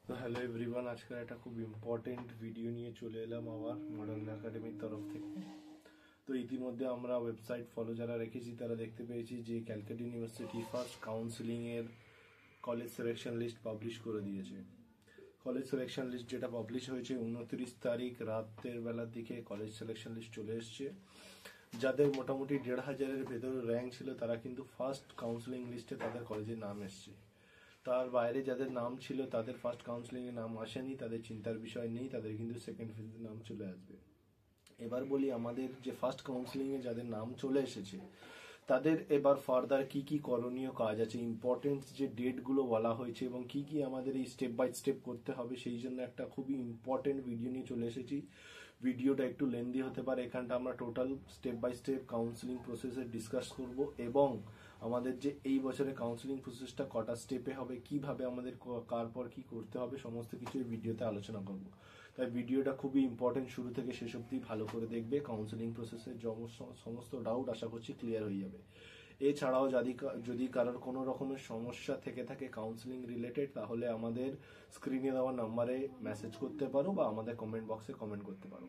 তো hello everyone, আজকে একটা খুব ইম্পর্টেন্ট ভিডিও নিয়ে চলে এলাম আবার মডার্ন একাডেমির তরফ থেকে। তো ইতিমধ্যে আমরা ওয়েবসাইট ফলো যারা রেখেছি তারা দেখতে পেয়েছি যে ক্যালকাটা ইউনিভার্সিটি ফার্স্ট কাউন্সিলিং এর কলেজ সিলেকশন লিস্ট পাবলিশ করে দিয়েছে। কলেজ সিলেকশন লিস্ট যেটা পাবলিশ হয়েছে 29 তারিখ রাতের বেলার দিকে কলেজ সিলেকশন লিস্ট চলে এসছে। যাদের মোটামুটি 1,500-এর ভেতরে র্যাঙ্ক ছিল তারা কিন্তু ফার্স্ট কাউন্সিলিং লিস্টে তাদের কলেজের নাম এসছে। তার বাইরে যাদের নাম ছিল তাদের ফার্স্ট কাউন্সিলিং এ নাম আসেনি, তাদের চিন্তার বিষয় নেই, তাদের কিন্তু সেকেন্ড ফেজে নাম চলে আসবে। এবার বলি আমাদের যে ফার্স্ট কাউন্সিলিং এ যাদের নাম চলে এসেছে তাদের এবার ফার্দার কি কি করণীয় কাজ আছে, ইম্পর্টেন্ট যে ডেট গুলো বলা হয়েছে এবং কি কি আমাদের এই স্টেপ বাই স্টেপ করতে হবে, সেই জন্য একটা খুবই ইম্পর্টেন্ট ভিডিও নিয়ে চলে এসেছি। ভিডিওটা একটু লেন্দি হতে পারে, এখানটা আমরা total step by step counselling প্রসেসে ডিসকাস করব এবং আমাদের যে এই বছরে কাউন্সিলিং প্রসেসটা কটা স্টেপে হবে, কিভাবে আমাদের কার পর কি করতে হবে, সমস্ত কিছু এই ভিডিওতে আলোচনা করব। তাই ভিডিওটা খুবই ইম্পর্টেন্ট, শুরু থেকে শেষ অবধি ভালো করে দেখবে। কাউন্সিলিং প্রসেসের সমস্ত ডাউট আশা করছি ক্লিয়ার হয়ে যাবে। এছাড়াও যদি কারোর কোনো রকমের সমস্যা থেকে থাকে কাউন্সিলিং রিলেটেড, তাহলে আমাদের স্ক্রিনে দেওয়া নাম্বারে মেসেজ করতে পারো বা আমাদের কমেন্ট বক্সে কমেন্ট করতে পারো।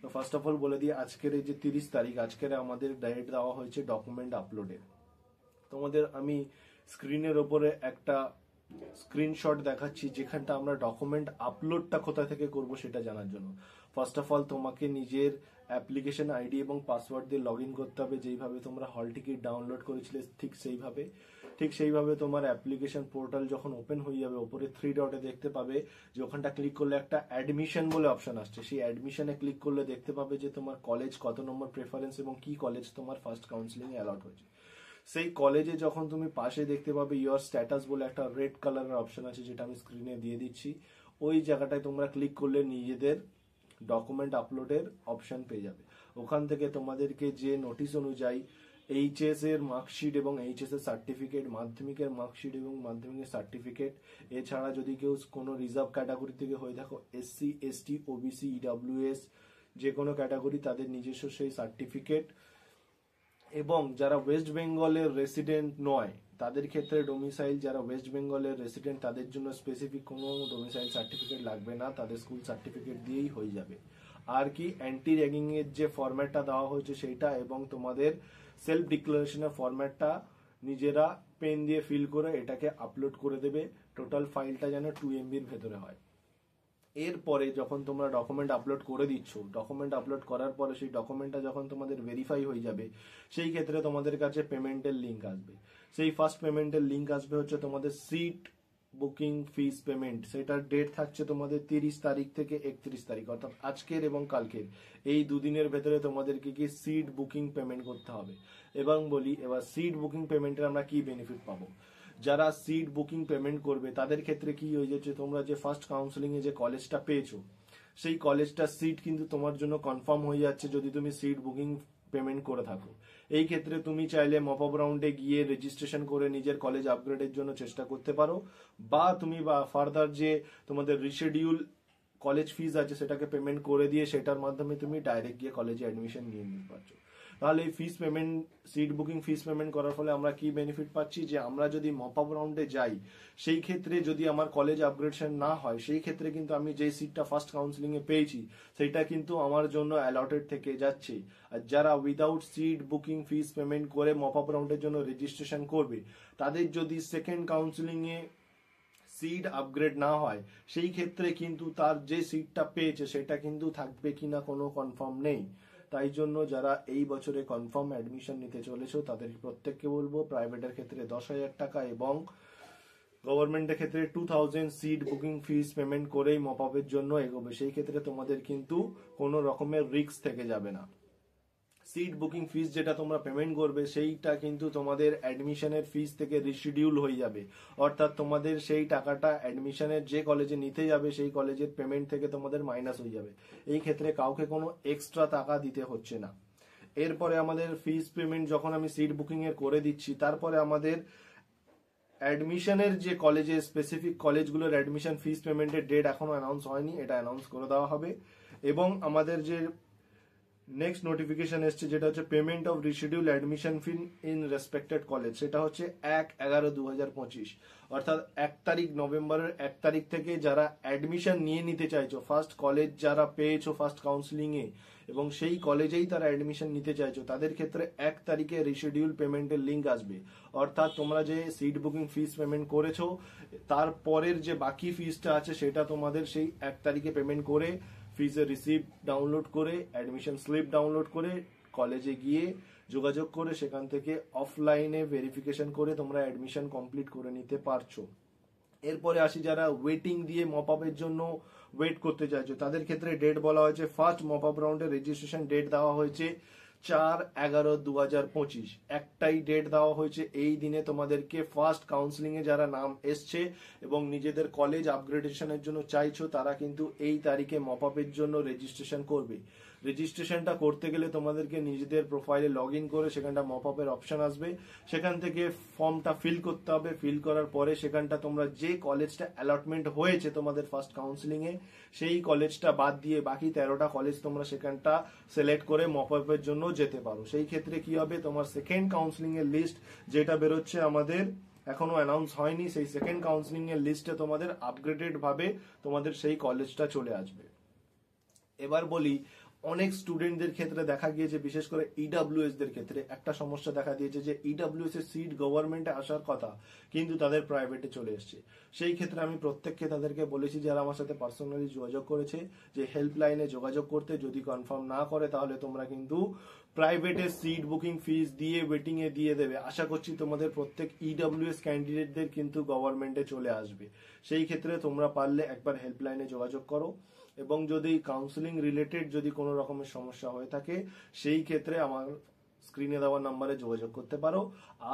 তো ফার্স্ট অফ অল বলে দিই, আজকের এই যে 30 তারিখ, আজকের আমাদের ডেট দেওয়া হয়েছে ডকুমেন্ট আপলোডের। তোমাদের আমি স্ক্রিনের ওপরে একটা স্ক্রিনশট দেখাচ্ছি যেখানটা আমরা ডকুমেন্ট আপলোডটা কোথা থেকে করব সেটা জানার জন্য। ফার্স্ট অফ অল তোমাকে নিজের অ্যাপ্লিকেশন আইডি এবং পাসওয়ার্ড দিয়ে লগ ইন করতে হবে। যেইভাবে তোমরা হল টিকিট ডাউনলোড করেছিলে ঠিক সেইভাবে তোমার অ্যাপ্লিকেশন পোর্টাল যখন ওপেন হয়ে যাবে, ওপরে 3 ডটে দেখতে পাবে যে ওখানটা ক্লিক করলে একটা অ্যাডমিশন বলে অপশন আসছে। সেই অ্যাডমিশনে ক্লিক করলে দেখতে পাবে যে তোমার কলেজ কত নম্বর প্রেফারেন্স এবং কি কলেজ তোমার ফার্স্ট কাউন্সিলিং এ অ্যালট হয়েছে। সেই কলেজে যখন তুমি পাশে দেখতে পাবে ইয়োর স্ট্যাটাস বলে একটা রেড কালারের অপশন আছে, যেটা আমি স্ক্রিনে দিয়ে দিচ্ছি। ওই জায়গাটায় তোমরা ক্লিক করলে নিজেদের ডকুমেন্ট আপলোডের অপশন পেয়ে যাবে। ওখান থেকে তোমাদেরকে যে নোটিশ অনুযায়ী এইচএস এর মার্কশিট এবং এইচএস এর সার্টিফিকেট, মাধ্যমিকের মার্কশিট এবং মাধ্যমিকের সার্টিফিকেট, এছাড়া যদি কেউ কোনো রিজার্ভ ক্যাটাগরি থেকে হয়ে থাকো, এসসি এসটি ওবিসি ইডব্লিউএস যে কোনো ক্যাটাগরি, তাদের নিজস্ব সেই সার্টিফিকেট, এবং যারা ওয়েস্ট বেঙ্গলের রেসিডেন্ট নয় তাদের ক্ষেত্রে ডোমিসাইল, যারা ওয়েস্ট বেঙ্গলের রেসিডেন্ট তাদের জন্য স্পেসিফিক কোনো ডোমিসাইল সার্টিফিকেট লাগবে না, তাদের স্কুল সার্টিফিকেট দিয়েই হয়ে যাবে। আর কি অ্যান্টি র্যাগিং এর যে ফরম্যাটটা দেওয়া হয়েছে সেইটা এবং তোমাদের সেলফ ডিক্লারেশনের ফরম্যাটটা নিজেরা পেন দিয়ে ফিল করে এটাকে আপলোড করে দেবে। টোটাল ফাইলটা যেন 2 MB-র ভেতরে হয়। এরপরে যখন তোমরা ডকুমেন্ট আপলোড করে দিচ্ছ, ডকুমেন্ট আপলোড করার পরে সেই ডকুমেন্টটা যখন তোমাদের ভেরিফাই হয়ে যাবে, সেই ক্ষেত্রে তোমাদের কাছে পেমেন্টের লিঙ্ক আসবে। সেই ফার্স্ট পেমেন্টের লিঙ্ক আসবে হচ্ছে তোমাদের সিট বুকিং ফিস পেমেন্ট। সেটার ডেট থাকছে তোমাদের 30 তারিখ থেকে 31 তারিখ, অর্থাৎ আজকের এবং কালকের এই দুদিনের ভেতরে তোমাদেরকে কি সিট বুকিং পেমেন্ট করতে হবে। এবং বলি এবার সিট বুকিং পেমেন্টের আমরা কি বেনিফিট পাবো। যারা সিট বুকিং পেমেন্ট করবে তাদের ক্ষেত্রে কি হয়ে যাচ্ছে, তোমরা যে ফার্স্ট কাউন্সিলিং এ যে কলেজটা পেয়েছো সেই কলেজটা সিট কিন্তু তোমার জন্য কনফার্ম হয়ে যাচ্ছে যদি তুমি সিট বুকিং পেমেন্ট করে থাকো। এই ক্ষেত্রে তুমি চাইলে মপ আপ রাউন্ডে গিয়ে রেজিস্ট্রেশন করে নিজের কলেজ আপগ্রেডের জন্য চেষ্টা করতে পারো, বা তুমি ফার্দার যে তোমাদের রিশেডিউল কলেজ ফিজ আছে সেটাকে পেমেন্ট করে দিয়ে সেটার মাধ্যমে তুমি ডাইরেক্ট গিয়ে কলেজে অ্যাডমিশন নিয়ে নিতে পারছো। তাহলে এই fees payment, seat booking fees payment করার ফলে আমরা কি বেনিফিট পাচ্ছি, যে আমরা যদি মপ আপ রাউন্ডে যাই সেই ক্ষেত্রে যদি আমার কলেজ আপগ্রেডেশন না হয়, সেই ক্ষেত্রে কিন্তু আমি যে সিটটা ফার্স্ট কাউন্সিলিং এ পেয়েছি সেটা কিন্তু আমার জন্য অ্যালটেড থেকে যাচ্ছে। আর যারা without seat booking fees payment করে মপ আপ রাউন্ডের জন্য রেজিস্ট্রেশন করবে, তাদের যদি সেকেন্ড কাউন্সিলিং এ সিট আপগ্রেড না হয়, সেই ক্ষেত্রে কিন্তু তার যে সিটটা পেয়েছে সেটা কিন্তু থাকবে কিনা কোনো কনফার্ম নেই। তাই জন্য যারা এই বছরে কনফার্ম অ্যাডমিশন নিতে চলেছো তাদের প্রত্যেককে বলবো প্রাইভেটের ক্ষেত্রে 10,000 টাকা এবং গভর্নমেন্টের ক্ষেত্রে 2,000 সিট বুকিং ফিস পেমেন্ট করেই মপ আপের জন্য এগোবে। সেই ক্ষেত্রে তোমাদের কিন্তু কোনো রকমের রিস্ক থেকে যাবে না। সিট বুকিং ফিস যেটা তোমরা পেমেন্ট করবে সেইটা কিন্তু তোমাদের অ্যাডমিশনের ফিস থেকে রিশিডিউল হয়ে যাবে, অর্থাৎ তোমাদের সেই টাকাটা অ্যাডমিশনের যে কলেজে নিতে যাবে সেই কলেজের পেমেন্ট থেকে তোমাদের মাইনাস হয়ে যাবে। এই ক্ষেত্রে কাউকে কোনো এক্সট্রা টাকা দিতে হচ্ছে না। এরপরে আমাদের ফিস পেমেন্ট যখন আমি সিট বুকিং এর করে দিচ্ছি, তারপরে আমাদের অ্যাডমিশনের যে কলেজে স্পেসিফিক কলেজগুলোর অ্যাডমিশন ফিস পেমেন্টের ডেট এখনো অ্যানাউন্স হয়নি, এটা অ্যানাউন্স করে দেওয়া হবে। এবং আমাদের যে নেক্সট নোটিফিকেশন এসছে যেটা হচ্ছে payment of reschedule admission fee in respected college, সেটা হচ্ছে 1/11/2025, অর্থাৎ 1 নভেম্বরের 1 তারিখ থেকে যারা অ্যাডমিশন নিয়ে নিতে চাইছো, ফার্স্ট কলেজ যারা পেয়েছো ফার্স্ট কাউন্সিলিং এ এবং সেই কলেজেই তারা অ্যাডমিশন নিতে চাইছো, তাদের ক্ষেত্রে 1 তারিখে রিশিডিউল পেমেন্টের লিঙ্ক আসবে। অর্থাৎ তোমরা যে সিট বুকিং ফিস পেমেন্ট করেছো তারপরের যে বাকি ফিসটা আছে সেটা তোমাদের সেই 1 তারিখে পেমেন্ট করে ফিজের রিসিপ্ট ডাউনলোড করে অ্যাডমিশন স্লিপ ডাউনলোড করে কলেজে গিয়ে যোগাযোগ করে সেখান থেকে অফলাইনে ভেরিফিকেশন করে তোমরা অ্যাডমিশন কমপ্লিট করে নিতে পারছো। এরপরে আসি যারা ওয়েটিং দিয়ে মপ আপের জন্য ওয়েট করতে চাইছো, তাদের ক্ষেত্রে ডেট বলা হয়েছে ফার্স্ট মপ আপ রাউন্ডের রেজিস্ট্রেশন ডেট দেওয়া হয়েছে 4/11/2025, একটাই ডেট দেওয়া হয়েছে। এই দিনে তোমাদেরকে ফার্স্ট কাউন্সিলিং এ যারা নাম এসছে এবং নিজেদের কলেজ আপগ্রেডেশনের জন্য চাইছো তারা কিন্তু এই তারিখে মপ আপের জন্য রেজিস্ট্রেশন করবে। রেজিস্ট্রেশনটা করতে গেলে তোমাদেরকে নিজেদের প্রোফাইলে লগ ইন করে সেখানটা মপ আপের অপশন আসবে, সেখান থেকে ফর্মটা ফিল করতে হবে। ফিল করার পরে সেখানটা তোমরা যে কলেজটা অ্যালটমেন্ট হয়েছে তোমাদের ফার্স্ট কাউন্সিলিং এ সেই কলেজটা বাদ দিয়ে বাকি 13টা কলেজ তোমরা সেখানটা সিলেক্ট করে মপ আপের জন্য যেতে পারো। সেই ক্ষেত্রে কি হবে, তোমার সেকেন্ড কাউন্সিলিং এর লিস্ট যেটা বেরোচ্ছে আমাদের এখনো অ্যানাউন্স হয়নি, সেই সেকেন্ড কাউন্সিলিং এর লিস্টে তোমাদের আপগ্রেডেড ভাবে তোমাদের সেই কলেজটা চলে আসবে। এবার বলি, অনেক স্টুডেন্টদের ক্ষেত্রে দেখা গিয়েছে, বিশেষ করে ইডব্লিউএস দের ক্ষেত্রে একটা সমস্যা দেখা দিয়েছে যে ইডব্লিউএস এর সিট গভর্নমেন্টে আসার কথা কিন্তু তাদের প্রাইভেটে চলে এসছে। সেই ক্ষেত্রে আমি প্রত্যেককে তাদেরকে বলেছি যারা আমার সাথে পার্সোনালি যোগাযোগ করেছে যে হেল্পলাইনে যোগাযোগ করতে, যদি কনফার্ম না করে তাহলে তোমরা কিন্তু প্রাইভেটে সিট বুকিং ফিস দিয়ে ওয়েটিং এ দিয়ে দেবে। আশা করছি তোমাদের প্রত্যেক ইডব্লিউএস ক্যান্ডিডেটদের কিন্তু গভর্নমেন্টে চলে আসবে। সেই ক্ষেত্রে তোমরা পারলে একবার হেল্পলাইনে যোগাযোগ করো এবং যদি কাউন্সিলিং রিলেটেড যদি কোনো রকমের সমস্যা হয়ে থাকে সেই ক্ষেত্রে আমার স্ক্রিনে দেওয়া নাম্বারে যোগাযোগ করতে পারো।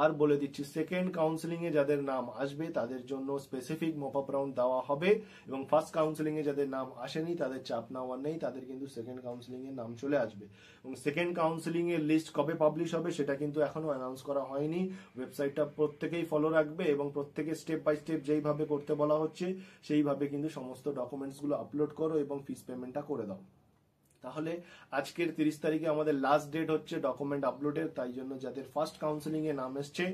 আর বলে দিচ্ছি, সেকেন্ড কাউন্সিলিং এ যাদের নাম আসবে তাদের জন্য স্পেসিফিক মপ আপ রাউন্ড দেওয়া হবে এবং ফার্স্ট কাউন্সিলিং এ যাদের নাম আসেনি তাদের চাপ নেওয়ার নেই, তাদের কিন্তু সেকেন্ড কাউন্সিলিং এর নাম চলে আসবে। এবং সেকেন্ড কাউন্সিলিং এর লিস্ট কবে পাবলিশ হবে সেটা কিন্তু এখনো অ্যানাউন্স করা হয়নি। ওয়েবসাইটটা প্রত্যেকেই ফলো রাখবে এবং প্রত্যেকে স্টেপ বাই স্টেপ যেইভাবে করতে বলা হচ্ছে সেইভাবে কিন্তু সমস্ত ডকুমেন্টস গুলো আপলোড করো এবং ফিস পেমেন্টটা করে দাও। তাহলে আজকের 30 তারিখে আমাদের লাস্ট ডেট হচ্ছে ডকুমেন্ট আপলোডের, তাই জন্য যাদের ফার্স্ট কাউন্সিলিং এ নাম এসছে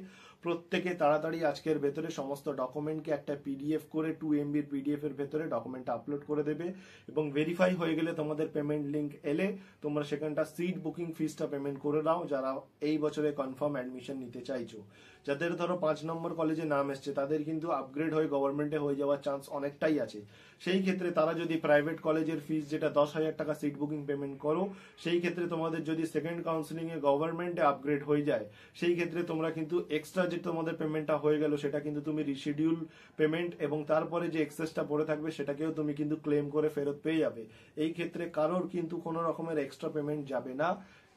প্রত্যেকে তাড়াতাড়ি আজকের ভেতরে সমস্ত ডকুমেন্টকে একটা পিডিএফ করে 2 MB পিডিএফ এর ভেতরে ডকুমেন্টটা আপলোড করে দেবে এবং ভেরিফাই হয়ে গেলে তোমাদের পেমেন্ট লিংক এলে তোমরা সেখানটা সিট বুকিং ফিসটা পেমেন্ট করে দাও যারা এই বছরে কনফার্ম অ্যাডমিশন নিতে চাইছো। যাদের ধরো 5 নম্বর কলেজে নাম এসছে তাদের কিন্তু আপগ্রেড হয়ে গভর্নমেন্টে হয়ে যাওয়ার চান্স অনেকটাই আছে। সেই ক্ষেত্রে তারা যদি প্রাইভেট কলেজের ফিস যেটা 10,000 টাকা সিট বুকিং পেমেন্ট করো, সেই ক্ষেত্রে তোমাদের যদি সেকেন্ড কাউন্সিলিং এ গভর্নমেন্টে আপগ্রেড হয়ে যায় সেই ক্ষেত্রে তোমরা কিন্তু এক্সট্রা যে তোমাদের পেমেন্টটা হয়ে গেল সেটা কিন্তু তুমি রিশিডিউল পেমেন্ট এবং তারপরে যে এক্সেসটা পড়ে থাকবে সেটাকেও তুমি কিন্তু ক্লেম করে ফেরত পেয়ে যাবে। এই ক্ষেত্রে কারোর কিন্তু কোনো রকমের এক্সট্রা পেমেন্ট যাবে না।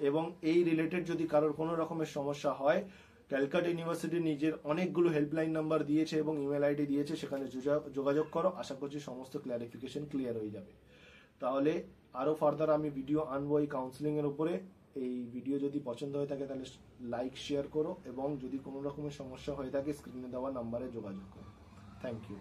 এবং এই রিলেটেড যদি কারোর কোনো রকমের সমস্যা হয়, ক্যালকাটা ইউনিভার্সিটি নিজের অনেকগুলো হেল্পলাইন নাম্বার দিয়েছে এবং ইমেল আইডি দিয়েছে, সেখানে যোগাযোগ করো। আশা করছি সমস্ত ক্ল্যারিফিকেশন ক্লিয়ার হয়ে যাবে। তাহলে আরো ফার্দার আমি ভিডিও আনবো এই কাউন্সিলিং এর উপরে। এই ভিডিও যদি পছন্দ হয়ে থাকে তাহলে লাইক শেয়ার করো এবং যদি কোনো রকমের সমস্যা হয়ে থাকে স্ক্রিনে দেওয়া নাম্বারে যোগাযোগ করো। Thank you.